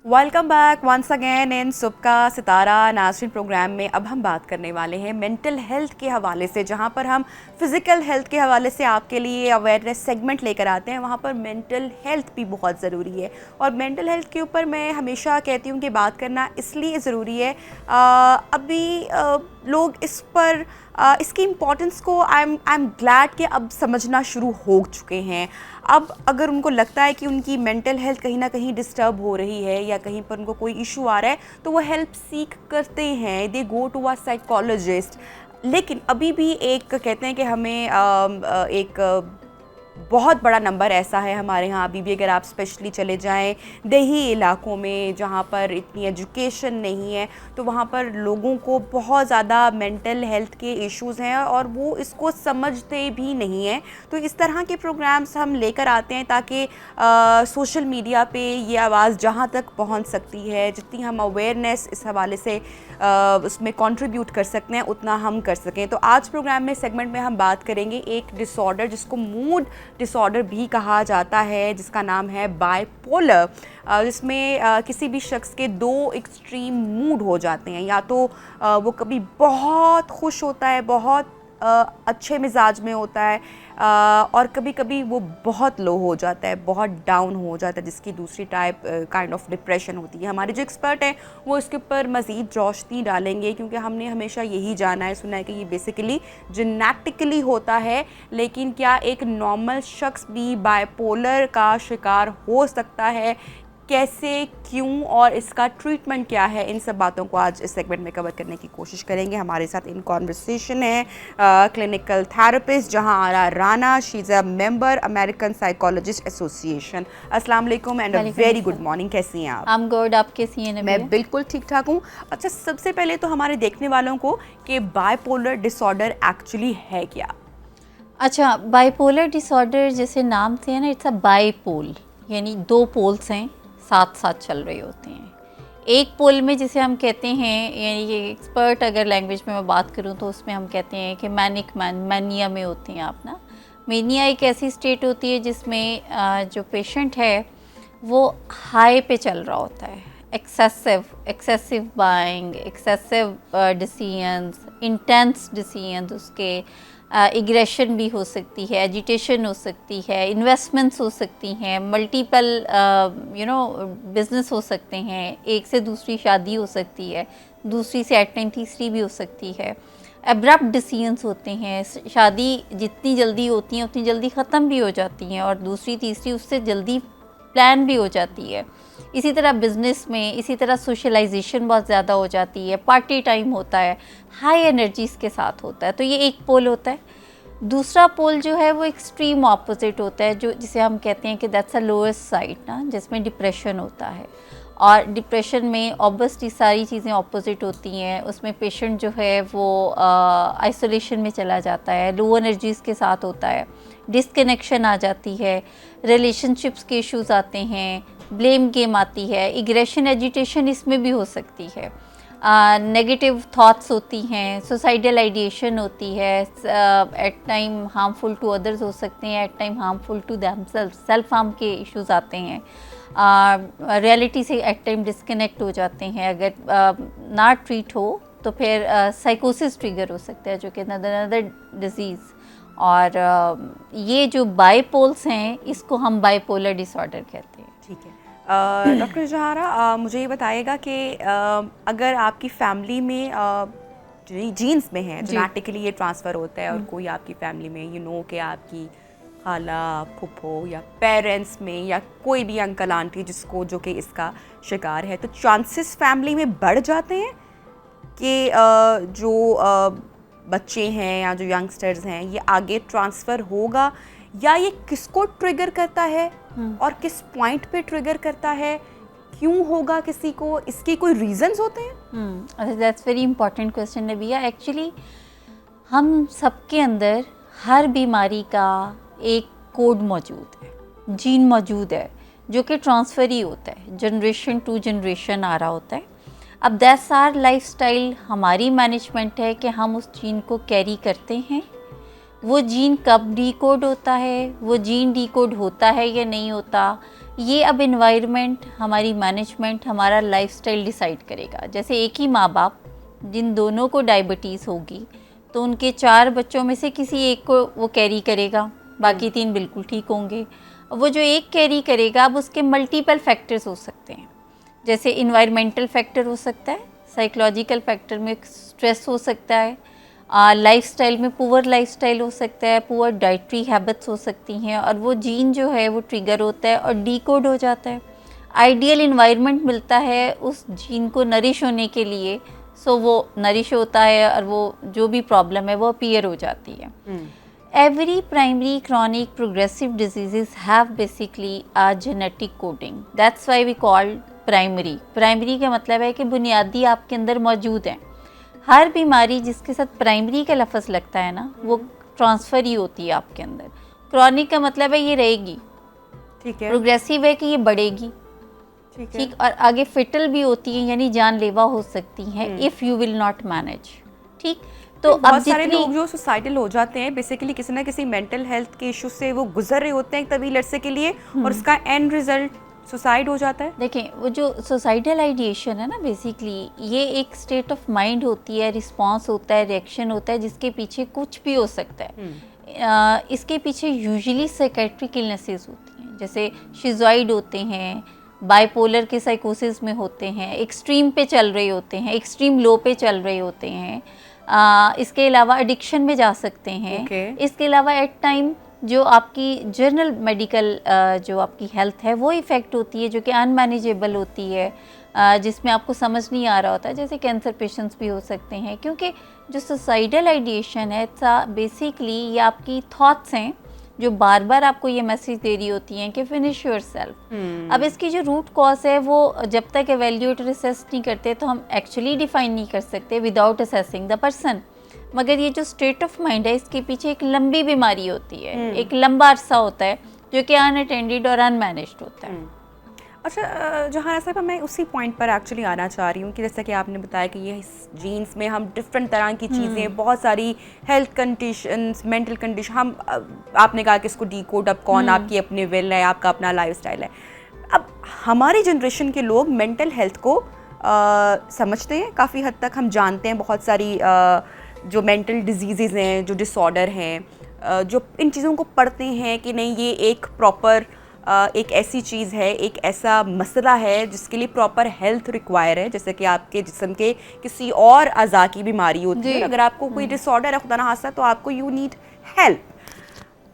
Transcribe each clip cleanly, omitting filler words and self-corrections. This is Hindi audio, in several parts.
Welcome back once again in Sabka Sitara नाज़रीन प्रोग्राम में अब हम बात करने वाले हैं मेंटल हेल्थ के हवाले से। जहां पर हम फिज़िकल हेल्थ के हवाले से आपके लिए अवेयरनेस सेगमेंट लेकर आते हैं, वहां पर मेंटल हेल्थ भी बहुत ज़रूरी है। और मेंटल हेल्थ के ऊपर मैं हमेशा कहती हूं कि बात करना इसलिए ज़रूरी है, अभी लोग इस पर इसकी इम्पोर्टेंस को आई एम ग्लैड कि अब समझना शुरू हो चुके हैं। अब अगर उनको लगता है कि उनकी मेंटल हेल्थ कहीं ना कहीं डिस्टर्ब हो रही है या कहीं पर उनको कोई इशू आ रहा है, तो वो हेल्प सीख करते हैं, दे गो टू अ साइकोलॉजिस्ट। लेकिन अभी भी एक कहते हैं कि हमें एक बहुत बड़ा नंबर ऐसा है हमारे यहाँ अभी भी, अगर आप स्पेशली चले जाएं देही इलाकों में जहाँ पर इतनी एजुकेशन नहीं है, तो वहाँ पर लोगों को बहुत ज़्यादा मेंटल हेल्थ के इश्यूज़ हैं और वो इसको समझते भी नहीं हैं। तो इस तरह के प्रोग्राम्स हम लेकर आते हैं ताकि सोशल मीडिया पे ये आवाज़ जहाँ तक पहुँच सकती है, जितनी हम अवेयरनेस इस हवाले से उसमें कंट्रीब्यूट कर सकते हैं उतना हम कर सकें। तो आज प्रोग्राम में सेगमेंट में हम बात करेंगे एक डिसऑर्डर जिसको मूड डिसऑर्डर भी कहा जाता है, जिसका नाम है बाइपोलर, जिसमें किसी भी शख्स के दो एक्सट्रीम मूड हो जाते हैं। या तो वो कभी बहुत खुश होता है, बहुत अच्छे मिजाज में होता है, और कभी कभी वो बहुत लो हो जाता है, बहुत डाउन हो जाता है, जिसकी दूसरी टाइप काइंड ऑफ डिप्रेशन होती है। हमारे जो एक्सपर्ट हैं वो इसके ऊपर मज़ीद रोशनी डालेंगे, क्योंकि हमने हमेशा यही जाना है, सुना है कि ये बेसिकली जेनेटिकली होता है। लेकिन क्या एक नॉर्मल शख्स भी बाइपोलर का शिकार हो सकता है, कैसे, क्यों और इसका ट्रीटमेंट क्या है, इन सब बातों को आज इस सेगमेंट में कवर करने की कोशिश करेंगे। हमारे साथ इन कॉन्वर्सेशन है क्लिनिकल थेरेपिस्ट जहां Aara Rana, she is a member American psychologist association. अस्सलाम वालेकुम and a very good morning, कैसी हैं आप? आई एम गुड, आप कैसी हैं? मैं बिल्कुल ठीक ठाक हूँ। अच्छा, सबसे पहले तो हमारे देखने वालों को कि बाइपोलर डिसऑर्डर एक्चुअली है क्या? अच्छा, बाइपोलर डिसऑर्डर जैसे नाम से है ना, इट्स अ बाइपोल, यानी दो पोल्स हैं साथ साथ चल रहे होते हैं। एक पोल में जिसे हम कहते हैं, यानी कि एक्सपर्ट अगर लैंग्वेज में मैं बात करूं तो उसमें हम कहते हैं कि मैनिया में होते हैं आप ना। मैनिया एक ऐसी स्टेट होती है जिसमें जो पेशेंट है वो हाई पे चल रहा होता है, excessive buying, excessive decisions, intense decisions, उसके एग्रेशन भी हो सकती है, एजिटेशन हो सकती है, इन्वेस्टमेंट्स हो सकती हैं, मल्टीपल बिजनेस हो सकते हैं, एक से दूसरी शादी हो सकती है, दूसरी से एट टाइम तीसरी भी हो सकती है। एब्रप्ट डिसीजंस होते हैं, शादी जितनी जल्दी होती हैं उतनी जल्दी ख़त्म भी हो जाती हैं और दूसरी तीसरी उससे जल्दी प्लान भी हो जाती है। इसी तरह बिज़नेस में, इसी तरह सोशलाइजेशन बहुत ज़्यादा हो जाती है, पार्टी टाइम होता है, हाई एनर्जीज़ के साथ होता है। तो ये एक पोल होता है। दूसरा पोल जो है वो एक्सट्रीम ऑपोजिट होता है, जो जिसे हम कहते हैं कि दैट्स अ लोएस्ट साइड ना, जिसमें डिप्रेशन होता है। और डिप्रेशन में ऑब्वियसली सारी चीज़ें ऑपोजिट होती हैं। उसमें पेशेंट जो है वो आइसोलेशन में चला जाता है, लो एनर्जीज़ के साथ होता है, डिसकनेक्शन आ जाती है, रिलेशनशिप्स के इश्यूज़ आते हैं, ब्लेम गेम आती है, इग्रेशन, एजिटेशन इसमें भी हो सकती है, नेगेटिव थॉट्स होती हैं, सुसाइडल आइडिएशन होती है, at time harmful to others हो सकते हैं, at time harmful to themselves, self harm के इश्यूज़ आते हैं, रियलिटी से एट टाइम डिस्कनेक्ट हो जाते हैं। अगर ना ट्रीट हो तो फिर साइकोसिस ट्रिगर हो सकता है, जो कि अनदर डिजीज़। और ये जो बाइपोल्स हैं इसको हम बाइपोलर डिसऑर्डर कहते हैं। ठीक है डॉक्टर जहारा, मुझे ये बताइएगा कि अगर आपकी फैमिली में जीन्स में है, जेनेटिकली ये ट्रांसफ़र होता है, और कोई आपकी फैमिली में कि आपकी खाला, फूफो या पेरेंट्स में या कोई भी अंकल आंटी जिसको जो कि इसका शिकार है, तो चांसेस फैमिली में बढ़ जाते हैं कि जो बच्चे हैं या जो यंगस्टर्स हैं ये आगे ट्रांसफ़र होगा, या ये किसको ट्रिगर करता है और किस पॉइंट पे ट्रिगर करता है, क्यों होगा किसी को, इसके कोई रीजंस होते हैं? दैट्स वेरी इंपॉर्टेंट क्वेश्चन नबिया। एक्चुअली हम सबके अंदर हर बीमारी का एक कोड मौजूद है, जीन मौजूद है, जो कि ट्रांसफ़र ही होता है, जनरेशन टू जनरेशन आ रहा होता है। अब दैट्स आवर लाइफस्टाइल, हमारी मैनेजमेंट है कि हम उस जीन को कैरी करते हैं। वो जीन कब डीकोड होता है, वो जीन डीकोड होता है या नहीं होता, ये अब इन्वायरमेंट, हमारी मैनेजमेंट, हमारा लाइफस्टाइल डिसाइड करेगा। जैसे एक ही माँ बाप जिन दोनों को डायबिटीज़ होगी तो उनके 4 बच्चों में से किसी एक को वो कैरी करेगा, बाकी 3 बिल्कुल ठीक होंगे। वो जो एक कैरी करेगा, अब उसके मल्टीपल फैक्टर्स हो सकते हैं। जैसे इन्वायरमेंटल फैक्टर हो सकता है, साइकोलॉजिकल फैक्टर में स्ट्रेस हो सकता है, लाइफस्टाइल में पुअर लाइफस्टाइल हो सकता है, पुअर डाइटरी हैबिट्स हो सकती हैं, और वो जीन जो है वो ट्रिगर होता है और डीकोड हो जाता है। आइडियल इन्वायरमेंट मिलता है उस जीन को नरिश होने के लिए, सो वो नरिश होता है और वो जो भी प्रॉब्लम है वो अपीयर हो जाती है। Every primary chronic progressive diseases have basically a genetic coding. That's why we call primary. Primary का मतलब है कि बुनियादी आपके अंदर मौजूद है। हर बीमारी जिसके साथ प्राइमरी का लफ्ज़ लगता है ना, वो ट्रांसफ़र ही होती है आपके अंदर। क्रॉनिक का मतलब है ये रहेगी, ठीक है। प्रोग्रेसिव है कि ये बढ़ेगी, ठीक, और आगे फेटल भी होती है, यानी जानलेवा हो सकती हैं if you will not manage, ठीक। तो बहुत सारे लोग जो सुसाइडल हो जाते हैं बेसिकली किसी ना किसी मेंटल हेल्थ के इशू से वो गुजर रहे होते हैं तभी लड़से के लिए, और उसका एंड रिजल्ट सुसाइड हो जाता है। देखें, वो जो सुसाइडल आइडिएशन है ना, बेसिकली ये एक स्टेट ऑफ माइंड होती है, रिस्पांस होता है, रिएक्शन होता है, जिसके पीछे कुछ भी हो सकता है। इसके पीछे यूजुअली साइकेट्रिक इलनेसेस होती हैं, जैसे शिज़ोइड होते हैं, बाइपोलर के साइकोसिस में होते हैं, एक्सट्रीम पे चल रहे होते हैं, एक्सट्रीम लो पे चल रहे होते हैं। इसके अलावा एडिक्शन में जा सकते हैं। इसके अलावा एट टाइम जो आपकी जनरल मेडिकल जो आपकी हेल्थ है वो इफ़ेक्ट होती है, जो कि अनमैनेजेबल होती है, जिसमें आपको समझ नहीं आ रहा होता है। जैसे कैंसर पेशेंट्स भी हो सकते हैं, क्योंकि जो सुसाइडल आइडिएशन है बेसिकली ये आपकी थॉट्स हैं जो बार बार आपको ये मैसेज दे रही होती हैं कि फिनिश योर सेल्फ। अब इसकी जो रूट कॉज है वो जब तक एवेल्यूएट और असेस नहीं करते तो हम एक्चुअली डिफाइन नहीं कर सकते विदाउट असेसिंग द पर्सन। मगर ये जो स्टेट ऑफ माइंड है, इसके पीछे एक लंबी बीमारी होती है, एक लंबा अरसा होता है जो कि अनअटेंडेड और अनमैनेज्ड होता है। अच्छा जहां साहब, मैं उसी पॉइंट पर एक्चुअली आना चाह रही हूँ कि जैसा कि आपने बताया कि ये जीन्स में हम डिफरेंट तरह की चीज़ें, बहुत सारी हेल्थ कंडीशंस, मेंटल कंडीशन, हम आपने कहा कि इसको डीकोड, अब कौन आपकी अपनी विल है, आपका अपना लाइफस्टाइल है। अब हमारी जनरेशन के लोग मेंटल हेल्थ को समझते हैं काफ़ी हद तक, हम जानते हैं बहुत सारी जो मेंटल डिजीज़ हैं, जो डिसऑर्डर हैं, जो इन चीज़ों को पढ़ते हैं कि नहीं ये एक प्रॉपर एक ऐसी चीज़ है, एक ऐसा मसला है जिसके लिए प्रॉपर हेल्थ रिक्वायर है, जैसे कि आपके जिस्म के किसी और अज़ा की बीमारी होती है, अगर आपको कोई डिसऑर्डर है खुदा ना खास्ता तो आपको यू नीड हेल्प।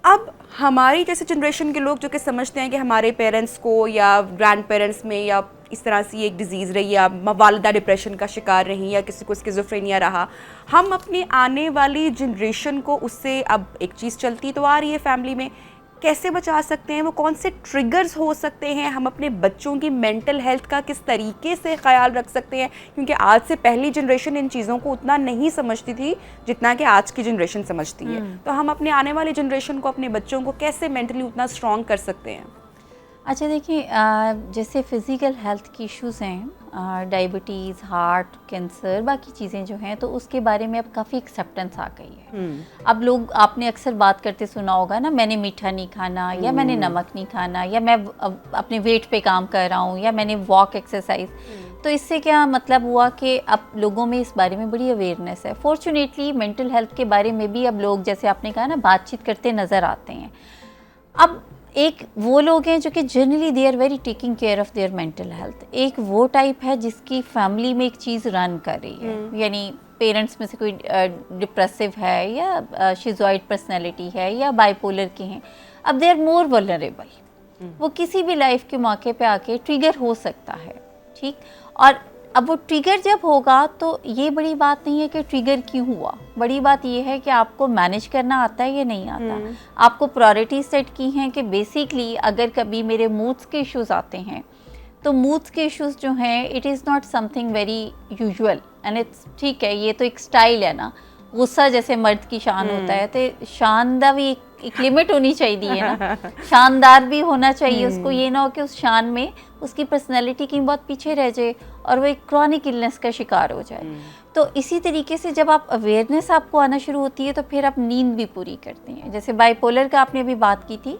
अब हमारी जैसे जनरेशन के लोग जो कि समझते हैं कि हमारे पेरेंट्स को या ग्रैंड पेरेंट्स में या इस तरह से एक डिज़ीज़ रही, या वालिदा डिप्रेशन का शिकार रही, या किसी को स्किज़ोफ्रेनिया रहा, हम अपनी आने वाली जनरेशन को उससे, अब एक चीज़ चलती तो आ रही है फैमिली में, कैसे बचा सकते हैं, वो कौन से ट्रिगर्स हो सकते हैं, हम अपने बच्चों की मेंटल हेल्थ का किस तरीके से ख्याल रख सकते हैं, क्योंकि आज से पहली जनरेशन इन चीज़ों को उतना नहीं समझती थी जितना कि आज की जनरेशन समझती है। तो हम अपने आने वाली जनरेशन को, अपने बच्चों को कैसे मेंटली उतना स्ट्रॉन्ग कर सकते हैं? अच्छा देखिए, जैसे फ़िज़िकल हेल्थ की इश्यूज़ हैं, डायबिटीज़, हार्ट, कैंसर, बाकी चीज़ें जो हैं, तो उसके बारे में अब काफ़ी एक्सेप्टेंस आ गई है। अब लोग, आपने अक्सर बात करते सुना होगा ना, मैंने मीठा नहीं खाना, या मैंने नमक नहीं खाना, या मैं अपने वेट पे काम कर रहा हूँ, या मैंने वॉक एक्सरसाइज। तो इससे क्या मतलब हुआ कि अब लोगों में इस बारे में बड़ी अवेयरनेस है। फॉर्चुनेटली मेंटल हेल्थ के बारे में भी अब लोग, जैसे आपने कहा ना, बातचीत करते नज़र आते हैं। अब एक वो लोग हैं जो कि generally they are very taking care of their mental health. एक वो टाइप है जिसकी फैमिली में एक चीज़ रन कर रही है, यानी पेरेंट्स में से कोई डिप्रेसिव है, या शिज़ोइड पर्सनैलिटी है, या बाइपोलर के हैं। अब दे आर मोर वल्नरेबल, वो किसी भी लाइफ के मौके पे आके ट्रिगर हो सकता है, ठीक। और अब वो ट्रिगर जब होगा तो ये बड़ी बात नहीं है कि ट्रिगर क्यों हुआ, बड़ी बात ये है कि आपको मैनेज करना आता है या नहीं आता। आपको प्रायोरिटी सेट की हैं कि बेसिकली अगर कभी मेरे मूड्स के इश्यूज आते हैं तो मूड्स के इश्यूज जो हैं, it is not something very usual and it's, ठीक है, ये तो एक स्टाइल है ना, गुस्सा जैसे मर्द की शान होता है, तो शान दा भी एक लिमिट होनी चाहिए ना, शानदार भी होना चाहिए उसको, ये ना हो कि उस शान में उसकी पर्सनैलिटी की बहुत पीछे रह जाए और वो एक क्रॉनिक इलनेस का शिकार हो जाए। तो इसी तरीके से जब आप अवेयरनेस आपको आना शुरू होती है तो फिर आप नींद भी पूरी करते हैं। जैसे बाइपोलर का आपने अभी बात की थी,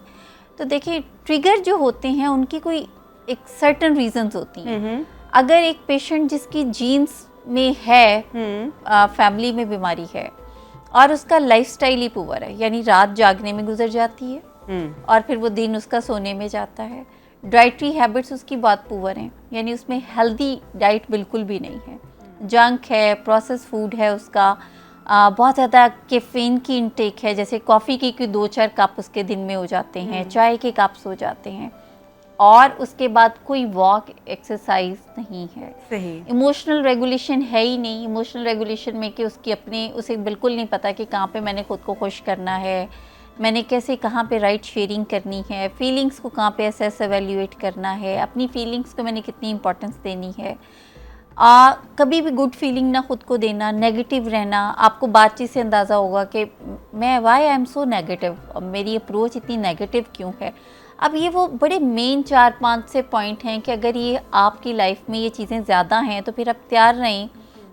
तो देखिए ट्रिगर जो होते हैं उनकी कोई एक सर्टन रीजंस होती हैं। अगर एक पेशेंट जिसकी जीन्स में है, फैमिली में बीमारी है और उसका लाइफस्टाइल ही पुअर है, यानी रात जागने में गुजर जाती है और फिर वो दिन उसका सोने में जाता है, डाइटरी हैबिट्स उसकी बहुत पुअर हैं, यानी उसमें हेल्दी डाइट बिल्कुल भी नहीं है, जंक है, प्रोसेस फूड है उसका, बहुत ज़्यादा कैफीन की इनटेक है, जैसे कॉफ़ी की 2-4 कप उसके दिन में हो जाते हैं, चाय के कप्स हो जाते हैं, और उसके बाद कोई वॉक एक्सरसाइज नहीं है। सही। इमोशनल रेगुलेशन है ही नहीं। इमोशनल रेगुलेशन में कि उसकी अपने उसे बिल्कुल नहीं पता कि कहाँ पे मैंने खुद को खुश करना है, मैंने कैसे कहाँ पे राइट शेयरिंग करनी है, फीलिंग्स को कहाँ पे असेस एवेल्यूएट करना है, अपनी फीलिंग्स को मैंने कितनी इंपॉर्टेंस देनी है। कभी भी गुड फीलिंग ना खुद को देना, नेगेटिव रहना। आपको बातचीत से अंदाज़ा होगा कि मैं why I am so negative, मेरी अप्रोच इतनी नेगेटिव क्यों है। अब ये वो बड़े मेन 4-5 से पॉइंट हैं कि अगर ये आपकी लाइफ में ये चीज़ें ज़्यादा हैं तो फिर आप तैयार रहें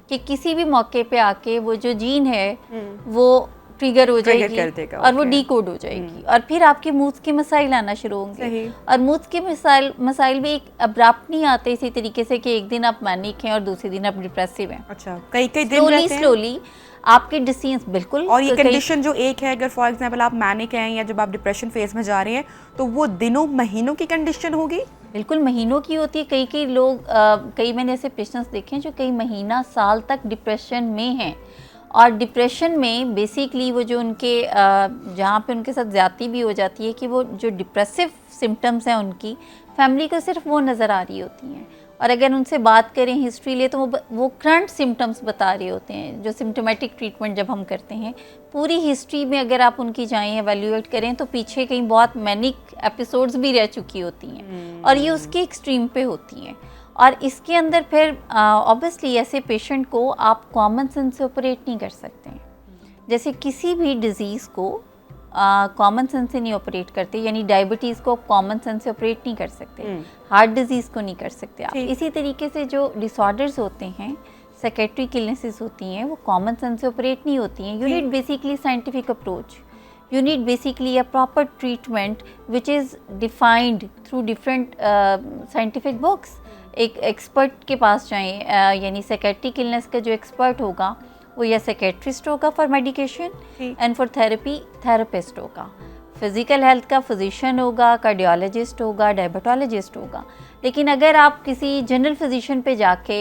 कि किसी भी मौके पे आके वो जो जीन है वो ट्रिगर हो जाएगी और वो डीकोड हो जाएगी और फिर आपके मूड्स के मसाइल आना शुरू होंगे। और मूड्स के मसाइल भी एक अब्रप्ट नहीं आते इसी तरीके से कि एक दिन आप मैनिक हैं और दूसरे दिन आप डिप्रेसिव हैं। अच्छा, कई दिन स्लोली आपके डिसीजंस बिल्कुल। और ये कंडीशन जो एक है, अगर फॉर एग्जांपल आप मैनिक हैं या जब आप डिप्रेशन फेज में जा रहे हैं तो वो दिनों महीनों की कंडीशन होगी। बिल्कुल महीनों की होती है। कई लोग कई मैंने ऐसे पेशेंट्स देखे हैं जो कई महीना साल तक डिप्रेशन में हैं। और डिप्रेशन में बेसिकली वो जो उनके जहाँ पे उनके साथ ज़्यादती भी हो जाती है कि वो जो डिप्रेसिव सिम्टम्स हैं उनकी फैमिली को सिर्फ वो नज़र आ रही होती हैं। और अगर उनसे बात करें हिस्ट्री ले तो वो करंट सिम्टम्स बता रहे होते हैं। जो सिम्टोमेटिक ट्रीटमेंट जब हम करते हैं पूरी हिस्ट्री में अगर आप उनकी जाएँ एवेल्यूएट करें तो पीछे कहीं बहुत मैनिक एपिसोड्स भी रह चुकी होती हैं और ये उसके एक्सट्रीम पे होती हैं। और इसके अंदर फिर ऑब्वियसली ऐसे पेशेंट को आप कॉमन सेंस से ऑपरेट नहीं कर सकते हैं। जैसे किसी भी डिज़ीज़ को कॉमन सेंस से नहीं ऑपरेट करते, यानी डायबिटीज़ को कॉमन सेंस से ऑपरेट नहीं कर सकते, हार्ट डिजीज़ को नहीं कर सकते आप। इसी तरीके से जो डिसऑर्डर्स होते हैं, साइकेट्रिक इलनेसेस होती हैं, वो कॉमन सेंस से ऑपरेट नहीं होती हैं। You need basically scientific approach, you need basically a proper treatment which is defined through different scientific books। एक एक्सपर्ट के पास जाएं, यानी साइकेट्रिक इलनेस का जो एक्सपर्ट होगा वो या साइकेट्रिस्ट होगा for medication and for therapy therapist होगा, फिजिकल हेल्थ का फिजिशियन होगा, कार्डियोलॉजिस्ट होगा, डायबिटोलॉजिस्ट होगा। लेकिन अगर आप किसी जनरल फिजिशियन पे जाके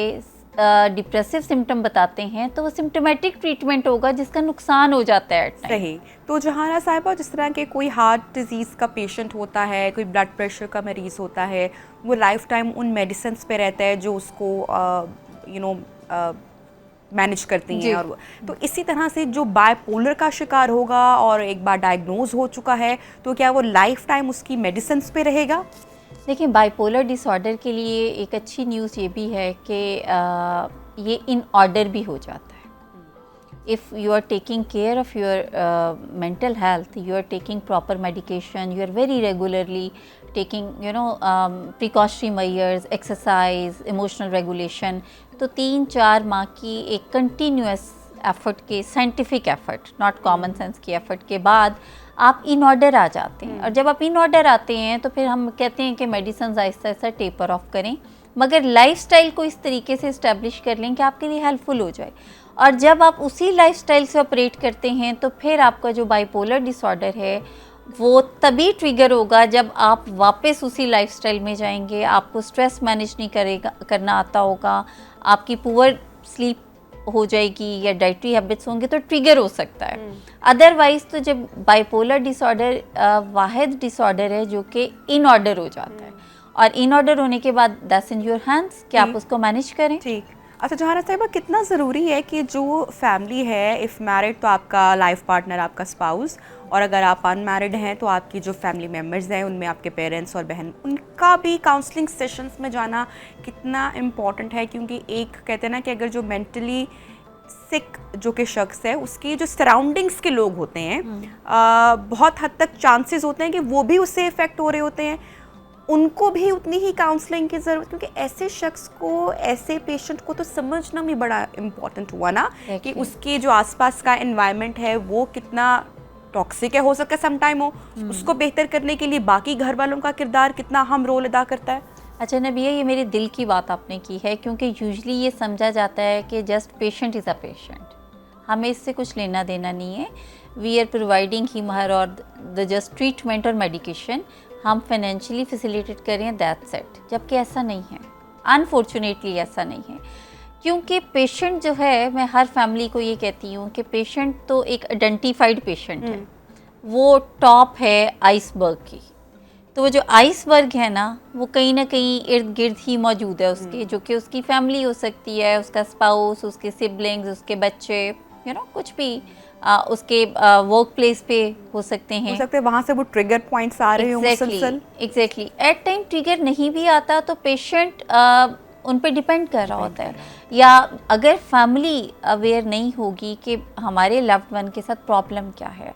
डिप्रेसिव सिम्टम बताते हैं तो वो सिम्टोमेटिक ट्रीटमेंट होगा जिसका नुकसान हो जाता है। सही। तो जहाना साहिबा, जिस तरह के कोई हार्ट डिजीज़ का पेशेंट होता है, कोई ब्लड प्रेशर का मरीज़ होता है, वो लाइफ टाइम उन मेडिसिन पे रहता है जो उसको मैनेज करती हैं। और तो इसी तरह से जो बाइपोलर का शिकार होगा और एक बार डायग्नोज हो चुका है तो क्या वो लाइफ टाइम उसकी मेडिसिन पे रहेगा? देखिए बाइपोलर डिसऑर्डर के लिए एक अच्छी न्यूज़ ये भी है कि ये इन ऑर्डर भी हो जाता है। If you are taking care of your mental health, you are taking proper medication, you are very regularly taking precautionary measures, exercise, emotional regulation, तो 3-4 माह की एक कंटिन्यूस एफर्ट के, scientific effort, not common sense की एफर्ट के बाद आप इन ऑर्डर आ जाते हैं। और जब आप इन ऑर्डर आते हैं तो फिर हम कहते हैं कि medicine Aahista Aahista taper of करें, मगर लाइफस्टाइल को इस तरीके से इस्टेब्लिश कर लें कि आपके लिए हेल्पफुल हो जाए। और जब आप उसी लाइफस्टाइल से ऑपरेट करते हैं तो फिर आपका जो बाइपोलर डिसऑर्डर है वो तभी ट्रिगर होगा जब आप वापस उसी लाइफस्टाइल में जाएंगे, आपको स्ट्रेस मैनेज नहीं करना आता होगा, आपकी पुअर स्लीप हो जाएगी या डाइटरी हैबिट्स होंगे तो ट्रिगर हो सकता है। अदरवाइज तो जब बाइपोलर डिसऑर्डर वाहिद डिसऑर्डर है जो कि इन ऑर्डर हो जाता है और इन ऑर्डर होने के बाद दैट्स इन योर हैंड्स कि आप उसको मैनेज करें। ठीक। अच्छा जहाना साहिबा, कितना ज़रूरी है कि जो फैमिली है, इफ़ मैरिड तो आपका लाइफ पार्टनर, आपका स्पाउस, और अगर आप अनमैरिड हैं तो आपकी जो फैमिली मेम्बर्स हैं उनमें आपके पेरेंट्स और बहन, उनका भी काउंसलिंग सेशंस में जाना कितना इम्पॉर्टेंट है? क्योंकि एक कहते हैं ना कि अगर जो मेंटली सिक जो कि शख्स है उसकी जो सराउंडिंग्स के लोग होते हैं बहुत हद तक चांसेस होते हैं कि वो भी उससे इफ़ेक्ट हो रहे होते हैं, उनको भी उतनी ही काउंसलिंग की ज़रूरत। क्योंकि ऐसे शख्स को, ऐसे पेशेंट को तो समझना भी बड़ा इम्पॉर्टेंट हुआ ना कि उसके जो आसपास का एनवायरनमेंट है वो कितना टॉक्सिक है, हो सकता है सम टाइम हो, उसको बेहतर करने के लिए बाकी घर वालों का किरदार कितना अहम रोल अदा करता है? अच्छा नबिया, ये मेरे दिल की बात आपने की है, क्योंकि यूजली ये समझा जाता है कि just patient is a patient, हमें इससे कुछ लेना देना नहीं है, we are providing him her और द जस्ट ट्रीटमेंट और मेडिकेशन, हम फाइनेंशियली फैसिलिटेट करें, दैट्स इट। जबकि ऐसा नहीं है, अनफॉर्चुनेटली ऐसा नहीं है। क्योंकि पेशेंट जो है, मैं हर फैमिली को ये कहती हूँ कि पेशेंट तो एक आइडेंटिफाइड पेशेंट है, वो टॉप है आइसबर्ग की। तो वो जो आइसबर्ग है ना, वो कहीं ना कहीं इर्द गिर्द ही मौजूद है उसके, जो कि उसकी फैमिली हो सकती है, उसका स्पाउस, उसके सिबलिंग्स, उसके बच्चे, कुछ भी उसके वर्क प्लेस पे हो सकते हैं। वहाँ से वो ट्रिगर पॉइंट्स आ रहे हो मुसलसल। एग्जैक्टली एट टाइम ट्रिगर नहीं भी आता तो पेशेंट उन पे डिपेंड कर रहा होता है। या अगर फैमिली अवेयर नहीं होगी कि हमारे लव्ड वन के साथ प्रॉब्लम क्या है,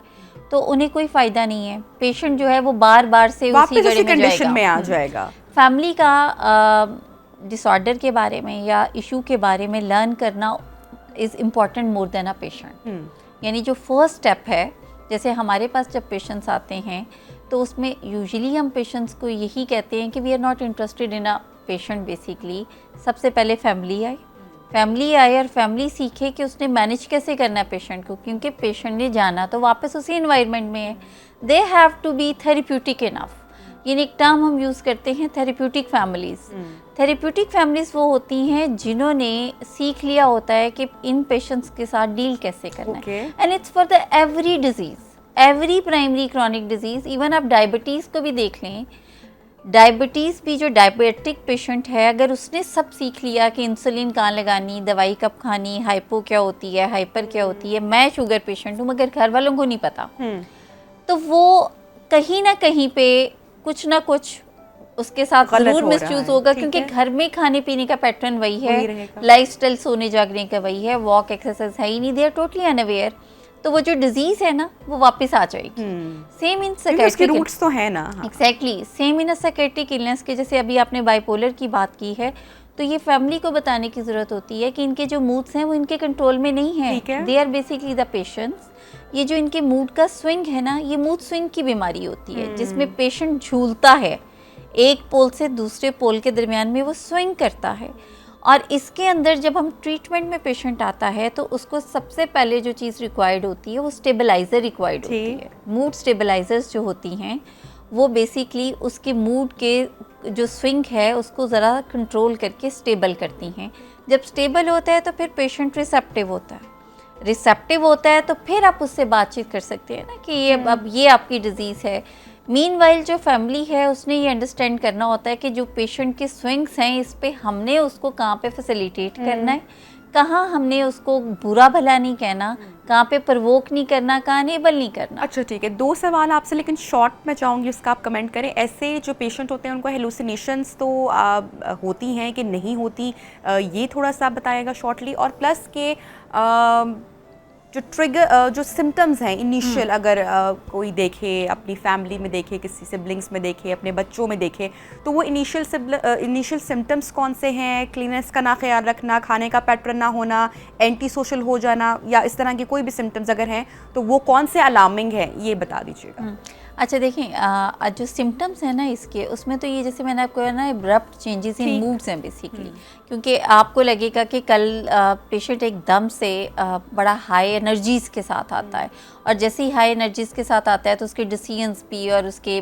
तो उन्हें कोई फ़ायदा नहीं है। पेशेंट जो है वो बार बार से उसी गड़े में कंडीशन में आ जाएगा। फैमिली का डिसऑर्डर के बारे में या इशू के बारे में लर्न करना is important more than a patient. यानी जो फर्स्ट स्टेप है, जैसे हमारे पास जब पेशेंट्स आते हैं तो उसमें यूजुअली हम पेशेंट्स को यही कहते हैं कि we are not interested in a patient. Basically सबसे पहले फैमिली आए और फैमिली सीखे कि उसने मैनेज कैसे करना है पेशेंट को, क्योंकि पेशेंट ने जाना तो वापस उसी एनवायरनमेंट में है। They have to be therapeutic enough. यानी एक टर्म हम यूज़ करते हैं, थेरेप्यूटिक फैमिलीज़। थेरेप्यूटिक फैमिलीज़ वो होती हैं जिन्होंने सीख लिया होता है कि इन पेशेंट्स के साथ डील कैसे करना है। And it's for the every disease, every primary chronic disease. Even आप डायबिटीज़ को भी देख लें, डायबिटीज़ भी जो डायबिटिक पेशेंट है, अगर उसने सब सीख लिया कि इंसुलिन कहाँ लगानी, दवाई कब खानी, हाइपो क्या होती है, हाइपर क्या होती है, मैं शुगर पेशेंट हूँ, मगर घर वालों को नहीं पता, तो वो कहीं ना कहीं पे कुछ ना कुछ उसके साथ जरूर मिसयूज होगा। क्योंकि घर में खाने पीने का पैटर्न वही है, लाइफस्टाइल सोने जागने का वही है, वॉक एक्सरसाइज है ही नहीं, दे आर टोटली अनअवेयर। तो वो जो डिजीज है ना वो वापस आ जाएगी। सेम इन साइकियाट्रिक रूट्स तो है ना। Exactly same in psychiatric illness के, जैसे अभी आपने बाइपोलर की बात की है, तो ये फैमिली को बताने की ज़रूरत होती है कि इनके जो मूड्स हैं वो इनके कंट्रोल में नहीं है। They are basically the patients. ये जो इनके मूड का स्विंग है ना, ये मूड स्विंग की बीमारी होती है, जिसमें पेशेंट झूलता है, एक पोल से दूसरे पोल के दरमियान में वो स्विंग करता है। और इसके अंदर जब हम ट्रीटमेंट में पेशेंट आता है तो उसको सबसे पहले जो चीज़ रिक्वायर्ड होती है वो स्टेबलाइज़र रिक्वायर्ड होती है। मूड स्टेबलाइजर्स जो होती हैं वो बेसिकली उसके मूड के जो स्विंग है उसको ज़रा कंट्रोल करके स्टेबल करती हैं। जब स्टेबल होता है तो फिर पेशेंट रिसेप्टिव होता है तो फिर आप उससे बातचीत कर सकते हैं ना कि ये अब ये आपकी डिज़ीज़ है। मीनवाइल जो फैमिली है उसने ये अंडरस्टैंड करना होता है कि जो पेशेंट के स्विंग्स हैं इस पे हमने उसको कहाँ पे फैसिलिटेट करना है, कहाँ हमने उसको बुरा भला नहीं कहना, कहाँ पे प्रवोक नहीं करना, कहाँ इनेबल नहीं करना। अच्छा ठीक है, 2 सवाल आपसे, लेकिन शॉर्ट में चाहूँगी उसका आप कमेंट करें। ऐसे जो पेशेंट होते हैं उनको हेलुसिनेशंस तो होती हैं कि नहीं होती, ये थोड़ा सा बताएगा शॉर्टली। और प्लस के जो ट्रिगर जो सिम्टम्स हैं इनिशियल, अगर कोई देखे, अपनी फैमिली में देखे, किसी सिबलिंग्स में देखे, अपने बच्चों में देखे, तो वो इनिशियल सिम्टम्स कौन से हैं? क्लीनेस का ना ख्याल रखना, खाने का पैटर्न ना होना, एंटी सोशल हो जाना, या इस तरह के कोई भी सिम्टम्स अगर हैं तो वो कौन से अलार्मिंग हैं, ये बता दीजिएगा। अच्छा देखें, जो सिम्टम्स हैं ना इसके, उसमें तो ये जैसे मैंने आपको कहा ना, एब्रप्ट चेंजेस इन मूड्स हैं बेसिकली। क्योंकि आपको लगेगा कि कल पेशेंट एकदम से बड़ा हाई एनर्जीज़ के साथ आता है, और जैसे ही हाई एनर्जीज़ के साथ आता है तो उसके डिसीजंस भी और उसके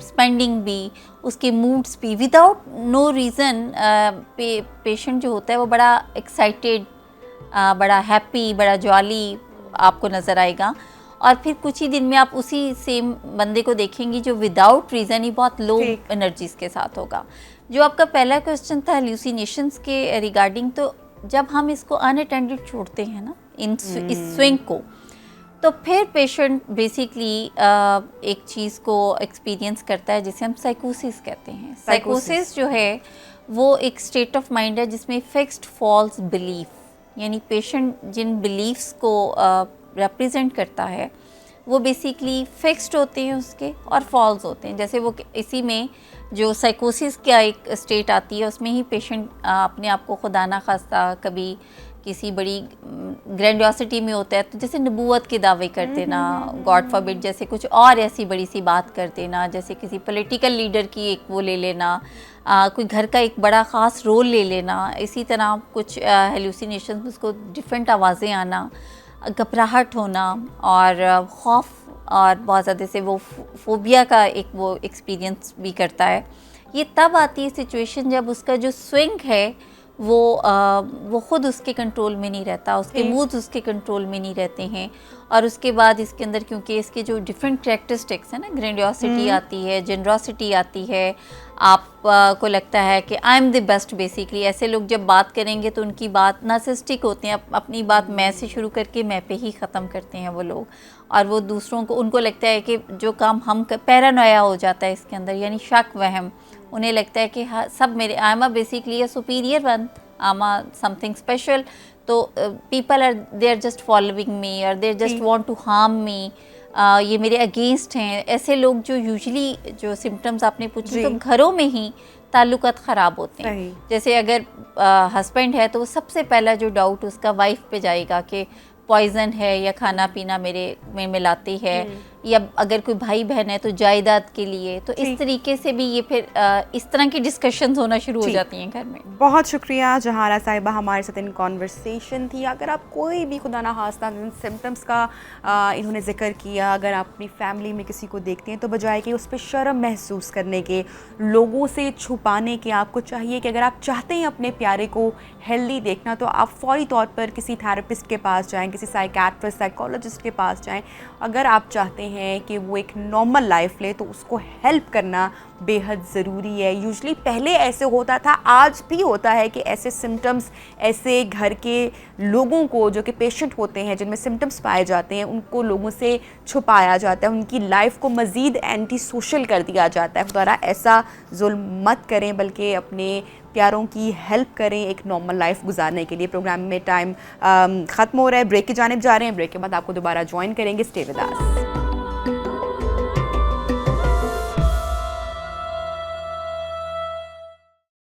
स्पेंडिंग भी, उसके मूड्स भी, विदाउट नो रीज़न पेशेंट जो होता है वो बड़ा एक्साइटेड, बड़ा हैप्पी, बड़ा जॉली आपको नज़र आएगा। और फिर कुछ ही दिन में आप उसी सेम बंदे को देखेंगी जो विदाउट रीज़न ही बहुत लो एनर्जीज़ के साथ होगा। जो आपका पहला क्वेश्चन था हेलुसिनेशंस के रिगार्डिंग, तो जब हम इसको अनअटेंडेड छोड़ते हैं ना इस स्विंग को, तो फिर पेशेंट बेसिकली एक चीज़ को एक्सपीरियंस करता है जिसे हम साइकोसिस कहते हैं। साइकोसिस जो है वो एक स्टेट ऑफ माइंड है जिसमें फिक्स्ड फॉल्स बिलीफ, यानी पेशेंट जिन बिलीफ्स को रिप्रेजेंट करता है वो बेसिकली फिक्स्ड होते हैं उसके, और फॉल्स होते हैं। जैसे वो इसी में जो साइकोसिस का एक स्टेट आती है उसमें ही पेशेंट अपने आप को खुदा ना खास्ता कभी किसी बड़ी ग्रैंडियोसिटी में होता है तो जैसे नबूवत के दावे कर देना, गॉड फॉरबिड जैसे कुछ और ऐसी बड़ी सी बात कर देना, जैसे किसी पॉलिटिकल लीडर की एक वो ले लेना, कोई घर का एक बड़ा ख़ास रोल ले लेना, इसी तरह कुछ हेलुसिनेशन, उसको डिफरेंट आवाज़ें आना, घबराहट होना और खौफ और बहुत ज़्यादा से वो फोबिया का एक वो एक्सपीरियंस भी करता है। ये तब आती है सिचुएशन जब उसका जो स्विंग है वो ख़ुद उसके कंट्रोल में नहीं रहता, उसके मूड्स उसके कंट्रोल में नहीं रहते हैं। और उसके बाद इसके अंदर क्योंकि इसके जो डिफरेंट कैरेक्टरिस्टिक्स हैं ना, ग्रैंडियोसिटी आती है, जनरॉसिटी आती है, आप को लगता है कि I am the best basically. ऐसे लोग जब बात करेंगे तो उनकी बात नार्सिसिस्टिक होते हैं, अपनी बात मैं से शुरू करके मैं पे ही ख़त्म करते हैं वो लोग, और वो दूसरों को, उनको लगता है कि जो काम हम पैरानोया हो जाता है इसके अंदर, यानी शक वहम, उन्हें लगता है कि हाँ सब मेरे, I am basically a superior one, I am something special, तो people are they are just following me और they just want to harm me, ये मेरे अगेंस्ट हैं। ऐसे लोग जो यूजुअली जो सिम्टम्स आपने पूछे तो घरों में ही ताल्लुकात ख़राब होते हैं। जैसे अगर हस्बैंड है तो वो सबसे पहला जो डाउट उसका वाइफ पे जाएगा कि पॉइजन है या खाना पीना मेरे में मिलाती है, या अगर कोई भाई बहन है तो जायदाद के लिए, तो इस तरीके से भी ये फिर इस तरह की डिस्कशंस होना शुरू हो जाती हैं घर में। बहुत शुक्रिया जहारा साहिबा हमारे साथ इन कॉन्वर्सेशन थी। अगर आप कोई भी खुदा ना खास्ता इन सिम्टम्स का इन्होंने जिक्र किया, अगर आप अपनी फैमिली में किसी को देखते हैं तो बजाय कि उस पर शर्म महसूस करने के, लोगों से छुपाने के, आपको चाहिए कि अगर आप चाहते हैं अपने प्यारे को हेल्दी देखना तो आप फौरी तौर पर किसी थेरेपिस्ट के पास जाएँ, किसी साइकियाट्रिस्ट साइकोलॉजिस्ट के पास जाएँ। अगर आप चाहते हैं कि वो एक नॉर्मल लाइफ ले तो उसको हेल्प करना बेहद ज़रूरी है। यूजुअली पहले ऐसे होता था, आज भी होता है कि ऐसे सिम्टम्स, ऐसे घर के लोगों को जो कि पेशेंट होते हैं जिनमें सिम्टम्स पाए जाते हैं, उनको लोगों से छुपाया जाता है, उनकी लाइफ को मज़ीद एंटी सोशल कर दिया जाता है। खुदा ऐसा जुल्म मत करें, बल्कि अपने प्यारों की हेल्प करें एक नॉर्मल लाइफ गुजारने के लिए। प्रोग्राम में टाइम ख़त्म हो रहा है, ब्रेक की जानिब जा रहे हैं। ब्रेक के बाद आपको दोबारा ज्वाइन करेंगे। Stay with us.